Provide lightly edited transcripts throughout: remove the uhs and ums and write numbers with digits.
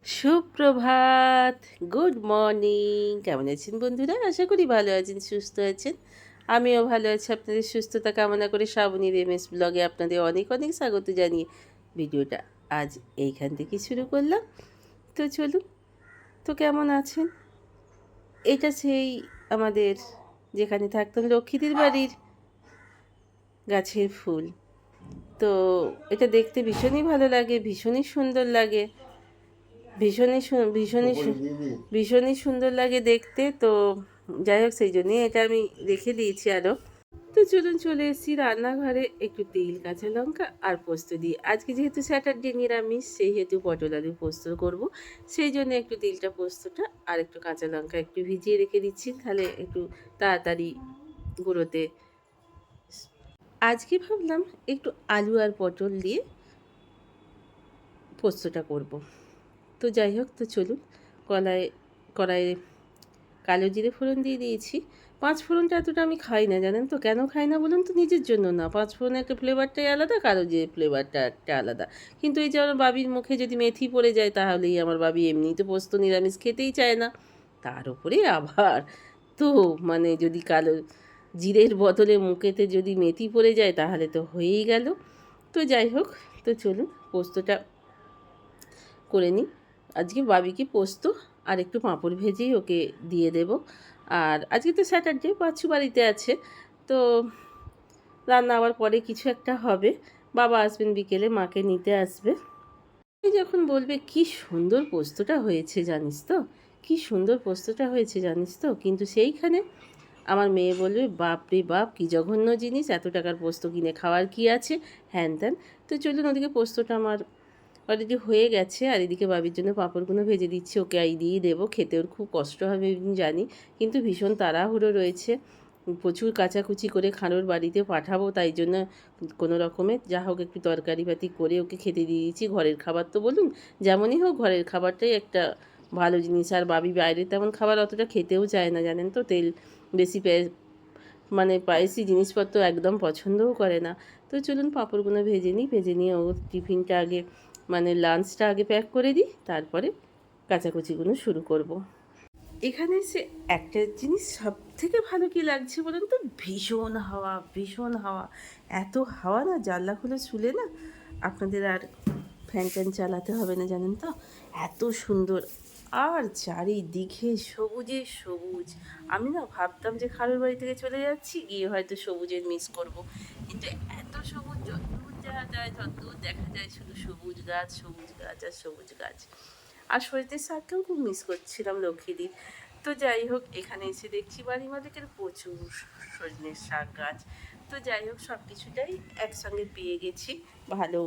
সুপ্রভাত, good morning. কেমন আছেন বন্ধুরা? আশা করি ভালো আছেন, সুস্থ আছেন। আমিও ভালো আছি। আপনাদের সুস্থতা কামনা করে শ্রাবণীর এমএস ব্লগে আপনাদের অনেক অনেক স্বাগত জানিয়ে ভিডিওটা আজ এইখান থেকে শুরু করলাম। তো চলুন, তো কেমন আছেন? এটা সেই আমাদের যেখানে থাকতাম লক্ষ্মীদের বাড়ির গাছের ফুল। তো এটা দেখতে ভীষণই ভালো লাগে, ভীষণই সুন্দর লাগে, ভীষণই সুন্দর লাগে দেখতে। তো যাই হোক, সেই জন্যই এটা আমি রেখে দিয়েছি আরও। তো চলুন, চলে এসেছি রান্নাঘরে। একটু তেল, কাঁচা লঙ্কা আর পোস্ত দিয়ে, আজকে যেহেতু স্যাটারডে নিরামিষ, সেহেতু পটল আলু পোস্ত করব। সেই জন্য একটু তেলটা, পোস্তটা আর একটু কাঁচা লঙ্কা একটু ভিজিয়ে রেখে দিচ্ছি, তাহলে একটু তাড়াতাড়ি গুঁড়োতে। আজকে ভাবলাম একটু আলু আর পটল দিয়ে পোস্তটা করব। তো যাই হোক, তো চলুন, কড়াইয়ে কালো জিরে ফোড়ন দিয়ে দিয়েছি। পাঁচ ফোড়নটা এতটা আমি খাই না, জানেন তো। কেন খাই না বলুন তো? নিজের জন্য না। পাঁচ ফোড়নের একটা ফ্লেভারটাই আলাদা, কালো জিরে ফ্লেভারটা একটা আলাদা। কিন্তু এই যে আমার বাবির মুখে যদি মেথি পড়ে যায়, তাহলেই আমার বাবি এমনিই তো পোস্ত নিরামিষ খেতেই চায় না, তার উপরে আবার তো মানে যদি কালো জিরের বদলে মুখেতে যদি মেথি পড়ে যায়, তাহলে তো হয়েই গেল। তো যাই হোক, তো চলুন পোস্তটা করে নিই। আজকে বাবিকে পোস্ত আর একটু পাঁপড় ভেজেই ওকে দিয়ে দেব। আর আজকে তো স্যাটারডে, বাচ্চু বাড়িতে আছে, তো রান্না আবার পরে কিছু একটা হবে। বাবা আসবেন বিকেলে, মাকে নিতে আসবে। এই যখন বলবে কি সুন্দর পোস্তটা হয়েছে জানিস তো, কি সুন্দর পোস্তটা হয়েছে জানিস তো, কিন্তু সেইখানে আমার মেয়ে বলবে বাপ রে বাপ, কী জঘন্য জিনিস, এত টাকার পোস্ত কিনে খাওয়ার কি আছে, হ্যান ত্যান। তো চলুন, ওদিকে পোস্তটা আমার অলরেডি হয়ে গেছে, আর এদিকে বাবির জন্য পাঁপড়গুলো ভেজে দিচ্ছি। ওকে দিয়েই দেবো, খেতে ওর খুব কষ্ট হবে আমি জানি, কিন্তু ভীষণ তাড়াহুড়ো রয়েছে। প্রচুর কাচাকুচি করে খানোর বাড়িতে পাঠাবো, তাই জন্য কোনো রকমে যা হোক একটু তরকারিপাতি করে ওকে খেতে দিয়ে দিয়েছি। ঘরের খাবার তো বলুন, যেমনই হোক ঘরের খাবারটাই একটা ভালো জিনিস। আর বাবি বাইরে তেমন খাবার অতটা খেতেও চায় না, জানেন তো। তেল বেশি মানে স্পাইসি জিনিসপত্র একদম পছন্দও করে না। তো চলুন পাঁপড়গুলো ভেজে নিই, ভেজে নিয়ে ওর টিফিনটা আগে, মানে লাঞ্চটা আগে প্যাক করে দিই, তারপরে কাচাকুচিগুলো শুরু করব। এখানে এসে একটা জিনিস সব থেকে ভালো কি লাগছে বলুন তো, ভীষণ হাওয়া, ভীষণ হাওয়া। এত হাওয়া না, জানলা খুলে শুলে না আপনাদের আর ফ্যান ট্যান চালাতে হবে না, জানেন তো। এত সুন্দর, আর চারিদিকে সবুজে সবুজ। আমি না ভাবতাম যে খালুর বাড়ি থেকে চলে যাচ্ছি, গিয়ে হয়তো সবুজের মিস করব, কিন্তু এত সবুজ, যতদূর যাওয়া যায় ততদূর দেখা যায় শুধু সবুজ গাছ, সবুজ গাছ আর সবুজ গাছ। আর সরিষার শাককেও খুব মিস করছিলাম, লক্ষ্মীদির। তো যাই হোক, এখানে এসে দেখছি বাড়ি মালিকের প্রচুর সজনের শাক গাছ। তো যাই হোক, সব কিছুটাই একসঙ্গে পেয়ে গেছি। ভালো,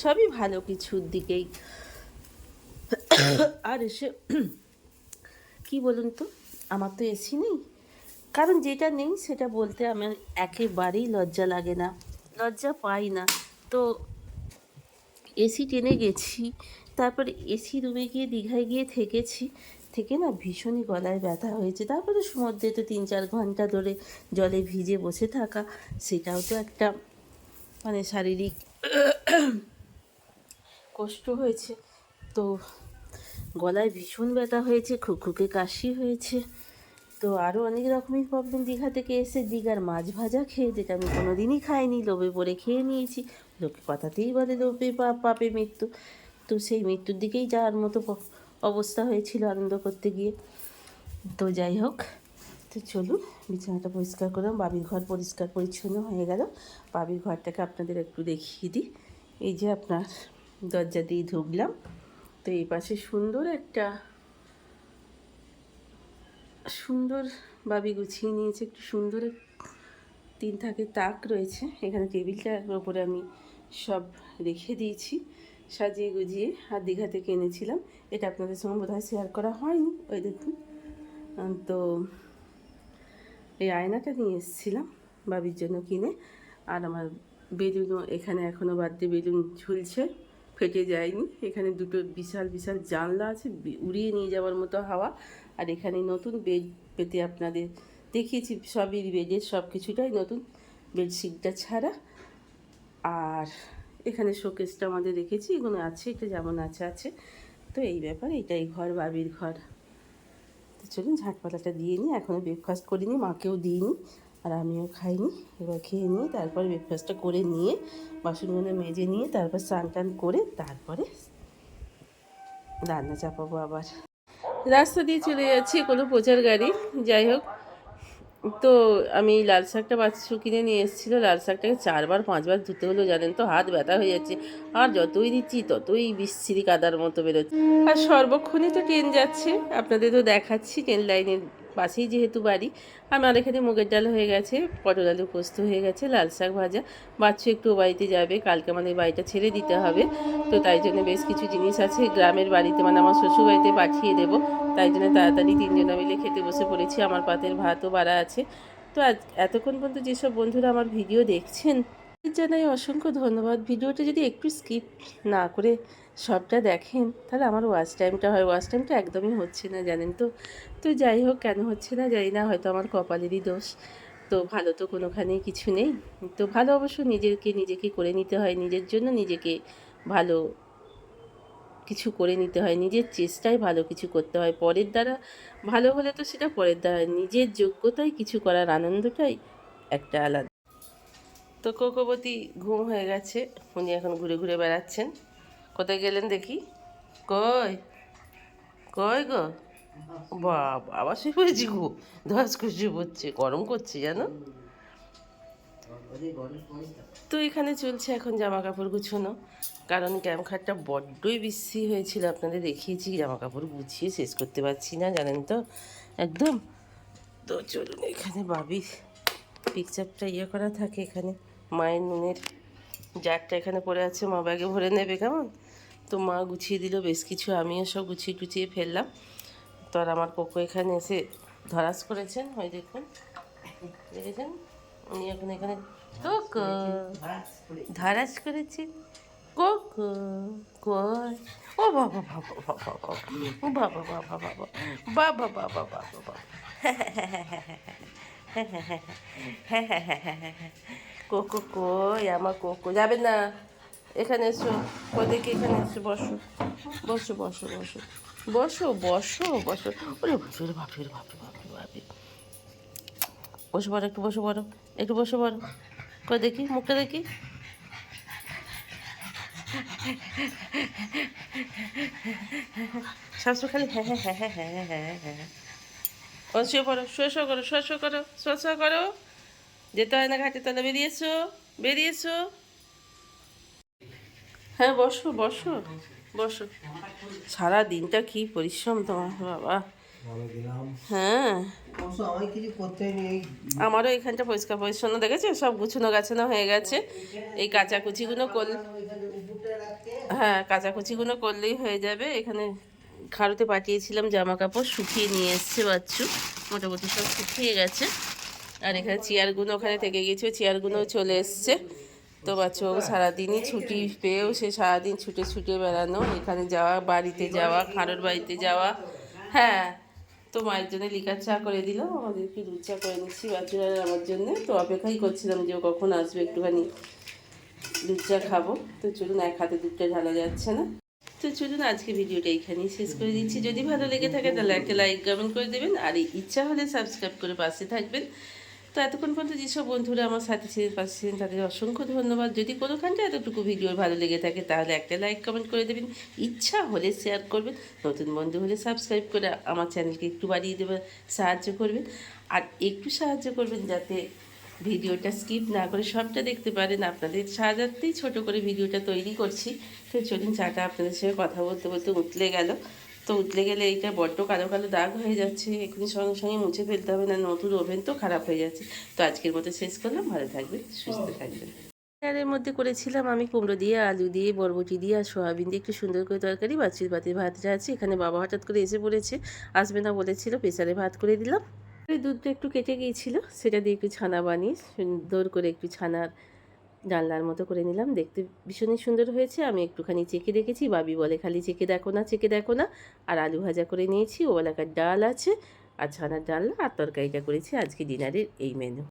সবই ভালো কিছুর দিকেই। আর এসে কি বলুন তো, আমার তো এসি নেই, কারণ যেটা নেই সেটা বলতে আমার একেবারেই লজ্জা লাগে না, লজ্জা পাই না। তো এসি টেনে গেছি, তারপরে এসি রুমে গিয়ে দীঘায় গিয়ে থেকেছি, থেকে না ভীষণই গলায় ব্যথা হয়েছে। তারপরে সমুদ্রে তো 3-4 ঘন্টা ধরে জলে ভিজে বসে থাকা, সেটাও তো একটা মানে শারীরিক কষ্ট হয়েছে। তো গলায় ভীষণ ব্যথা হয়েছে, খুকখুকে কাশি হয়েছে। তো আরও অনেক রকমের প্রবলেম। দীঘা থেকে এসে দীঘার মাছ ভাজা খেয়ে, যেটা আমি কোনো দিনই খাইনি, লোভে পড়ে খেয়ে নিয়েছি। লোকে কথাতেই বলে লোভে পাপ, পাপে মৃত্যু। তো সেই মৃত্যুর দিকেই যাওয়ার মতো অবস্থা হয়েছিল আনন্দ করতে গিয়ে। তো যাই হোক, তো চলুন বিছানাটা পরিষ্কার করলাম, বাবির ঘর পরিষ্কার পরিচ্ছন্ন হয়ে গেল। বাবির ঘরটাকে আপনাদের একটু দেখিয়ে দিই। এই যে আপনার দরজা দিয়ে ঢুকলাম, তো এই পাশে সুন্দর একটা সুন্দর বাবি গুছিয়ে নিয়েছে, একটু সুন্দর 3 থাকের তাক রয়েছে। এখানে টেবিলটার ওপরে আমি সব রেখে দিয়েছি সাজিয়ে গুজিয়ে। আর দীঘা থেকে এনেছিলাম, এটা আপনাদের সঙ্গে বোধহয় শেয়ার করা হয়নি। ওই দেখুন, তো এই আয়নাটা নিয়ে এসেছিলাম বাবির জন্য কিনে। আর আমার বেলুনও এখানে এখনও বার্থডে বেলুন ঝুলছে, ফেটে যায়নি। এখানে দুটো বিশাল বিশাল জানলা আছে, উড়িয়ে নিয়ে যাওয়ার মতো হাওয়া। আর এখানে নতুন বেড পেতে আপনাদের দেখিয়েছি, সবই বেডের সব কিছুটাই নতুন, বেডশিটটা ছাড়া। আর এখানে শোকেসটা আমাদের রেখেছি, এগুলো আছে, এটা যেমন আছে আছে। তো এই ব্যাপার, এটাই ঘর, বাবির ঘর। তো চলুন ঝাঁটপালাটা দিয়ে নিই, এখনও ব্রেকফাস্ট করিনি, মাকেও দিইনি আর আমিও খাইনি। এবার খেয়ে নিয়ে তারপর ব্রেকফাস্টটা করে নিয়ে বাসনগুলো মেজে নিয়ে তারপর স্নান টান করে তারপরে রান্না চাপাবো আবার। রাস্তা দিয়ে চলে যাচ্ছি, কোনো প্রচার গাড়ি, যাই হোক। তো আমি লাল শাকটা বাচ্চু কিনে নিয়ে এসেছিলো, লাল শাকটাকে 4-5বার ধুতে হলো জানেন তো, হাত ব্যথা হয়ে যাচ্ছে। আর যতই দিচ্ছি ততই বিচ্ছিরি কাদার মতো বেরোচ্ছে। আর সর্বক্ষণই তো ট্রেন যাচ্ছে, আপনাদের তো দেখাচ্ছি, ট্রেন লাইনের পাশেই যেহেতু বাড়ি। আমার এখানে মুগের ডাল হয়ে গেছে, পটল আলু পোস্ত হয়ে গেছে, লাল শাক ভাজা। বাচ্চু একটু বাড়িতে যাবে, কালকে আমাদের বাড়িটা ছেড়ে দিতে হবে। তো তাই জন্য বেশ কিছু জিনিস আছে গ্রামের বাড়িতে, মানে আমার শ্বশুর বাড়িতে পাঠিয়ে দেবো। তাই জন্য তাড়াতাড়ি 3জনে মিলে খেতে বসে পড়েছি। আমার পাতের ভাতও বাড়া আছে। তো আজ এতক্ষণ পর্যন্ত যেসব বন্ধুরা আমার ভিডিও দেখছেন, জানাই অসংখ্য ধন্যবাদ। ভিডিওটা যদি একটু স্কিপ না করে সবটা দেখেন তাহলে আমার ওয়াচ টাইমটা হয়। ওয়াচ টাইমটা একদমই হচ্ছে না জানেন তো। তো যাই হোক, কেন হচ্ছে না জানি না, হয়তো আমার কপালেরই দোষ। তো ভালো তো কোনোখানেই কিছু নেই। তো ভালো অবশ্য নিজেকে করে নিতে হয়, নিজের জন্য নিজেকে ভালো কিছু করে নিতে হয়, নিজের চেষ্টায় ভালো কিছু করতে হয়। পরের দ্বারা ভালো হলে তো সেটা পরের দ্বারা, নিজের যোগ্যতায় কিছু করার আনন্দটাই একটা আলাদা। তো কোকবতী ঘুম হয়ে গেছে, উনি এখন ঘুরে ঘুরে বেড়াচ্ছেন। কোথায় গেলেন দেখি? কই কই গো? বাবা, আবার শুয়ে পড়েছি গো, ধস করে শুয়ে পড়ছে, গরম করছে জানো। তো এখানে চলছে এখন জামা কাপড় গুছোনো, কারণ ক্যামখাটটা বড্ডই বিশ্রী হয়েছিল, আপনাদের দেখিয়েছি। জামা কাপড় গুছিয়ে শেষ করতে পারছি না জানেন তো একদম। তো চলুন, এখানে বাবির পিকচারটা করা থাকে, এখানে মায়ের নুনের জারটা এখানে পড়ে আছে, মা ব্যাগে ভরে নেবে কেমন। তো মা গুছিয়ে দিল বেশ কিছু, আমিও সব গুছিয়ে টুচিয়ে ফেললাম। তো আর আমার কোকো এখানে এসে ধরাস করেছেন, ওই দেখুন দেখেছেন, উনি এখন এখানে কোকো ধরাস করেছেন। কোকো কই? ও বাবা বাবা বাবা বাবা, ও বাবা বাবা বাবা বাবা বাবা বাবা বাবা, কোকো কই? আমার কোকো যাবে না, এখানে এসো, ওদেরকে এখানে এসো, বসো বসো বসো বসো বসো বসো বসো। ওরে বাপরে বাপরে বাপরে বাপরে বাপরে, বসে পড়ো, একটু বসে পড়ো, একটু বসে পড়ো। কই দেখি মুখটা দেখি। সবসময় খালি হ্যাঁ হ্যাঁ হ্যাঁ হ্যাঁ হ্যাঁ হ্যাঁ হ্যাঁ হ্যাঁ। ও শুয়ে পড়ো, শুয়ে করো, শুয়ে করো, শুয়ে করো। যেতে হয় না ঘাটে, তাহলে বেরিয়েছো, বেরিয়েছো। হ্যাঁ বসো বসো বসো। সারা দিনটা কি পরিশ্রম তোমার বাবা। হ্যাঁ, আমারও এখানটা পরিষ্কার পরিচ্ছন্ন দেখেছো, সব গুছানো গাছানো হয়ে গেছে। এই কাচাকুচিগুলো করলে, হ্যাঁ কাচাকুচিগুলো করলেই হয়ে যাবে। এখানে খাড়ুতে পাঠিয়েছিলাম জামা কাপড়, শুকিয়ে নিয়ে এসছে বাচ্চু, মোটামুটি সব শুকিয়ে গেছে। আর এখানে চেয়ারগুলো ওখানে থেকে গেছে, চেয়ারগুলোও চলে এসছে। তো বাচ্চু সারাদিনই ছুটি পেয়েও সে সারাদিন ছুটে ছুটে বেড়ানো, এখানে যাওয়া, বাড়িতে যাওয়া, খাড়োর বাড়িতে যাওয়া। হ্যাঁ, তো মায়ের জন্য লিকার চা করে দিলাম, আমাদেরকে দুধ চা করে নিচ্ছি বাচ্চারা আমার জন্য। তো অপেক্ষাই করছিলাম যে ও কখন আসবে, একটুখানি দুধ চা খাবো। তো চলুন, এক হাতে দুধটা ঢালা যাচ্ছে না। তো চলুন, আজকে ভিডিওটা এখানেই শেষ করে দিচ্ছি। যদি ভালো লেগে থাকে তাহলে একটা লাইক কমেন্ট করে দেবেন, আর ইচ্ছা হলে সাবস্ক্রাইব করে পাশে থাকবেন। তো এতক্ষণ পর্যন্ত যেসব বন্ধুরা আমার সাথে ছিলেন, পাশে ছিলেন, তাদের অসংখ্য ধন্যবাদ। যদি কোনোখানটা এতটুকু ভিডিও ভালো লেগে থাকে তাহলে একটা লাইক কমেন্ট করে দেবেন, ইচ্ছা হলে শেয়ার করবেন, নতুন বন্ধু হলে সাবস্ক্রাইব করে আমার চ্যানেলকে একটু বাড়িয়ে দেবেন, সাহায্য করবেন। আর একটু সাহায্য করবেন যাতে ভিডিওটা স্কিপ না করে সবটা দেখতে পারেন। আপনাদের সাহায্যেই ছোট করে ভিডিওটা তৈরি করছি। তো চলুন, চাটা আপনাদের সঙ্গে কথা বলতে বলতে উতলে গেল। তো উতলে গেলে এইটা বড্ড কালো কালো দাগ হয়ে যাচ্ছে, এখনই সঙ্গে সঙ্গে মুছে ফেলতে হবে, না নতুন ওভেন তো খারাপ হয়ে যাচ্ছে। তো আজকের মতো শেষ করলাম, ভালো থাকবেন, সুস্থ থাকবেন। এর মধ্যে করেছিলাম আমি কুমড়ো দিয়ে, আলু দিয়ে, বরবটি দিয়ে আর সোয়াবিন দিয়ে একটু সুন্দর করে তরকারি। বাচ্চির পাতির ভাতটা আছে, এখানে বাবা হঠাৎ করে এসে পড়েছে, আসবে না বলেছিল, প্রেসারে ভাত করে দিলাম। দুধটা একটু কেটে গিয়েছিল, সেটা দিয়ে একটু ছানা বানিয়ে সুন্দর করে একটু ছানার ডালনার মতো করে নিলাম। দেখতে ভীষণই সুন্দর হয়েছে। আমি একটুখানি চেখে দেখেছি, বাবি বলে খালি চেখে দেখো না, চেখে দেখো না। আর আলু ভাজা করে নিয়েছি, ওবেলাকার ডাল আছে, আর ছানার ডালনা আর তরকারিটা করেছি আজকে ডিনারের এই মেনু।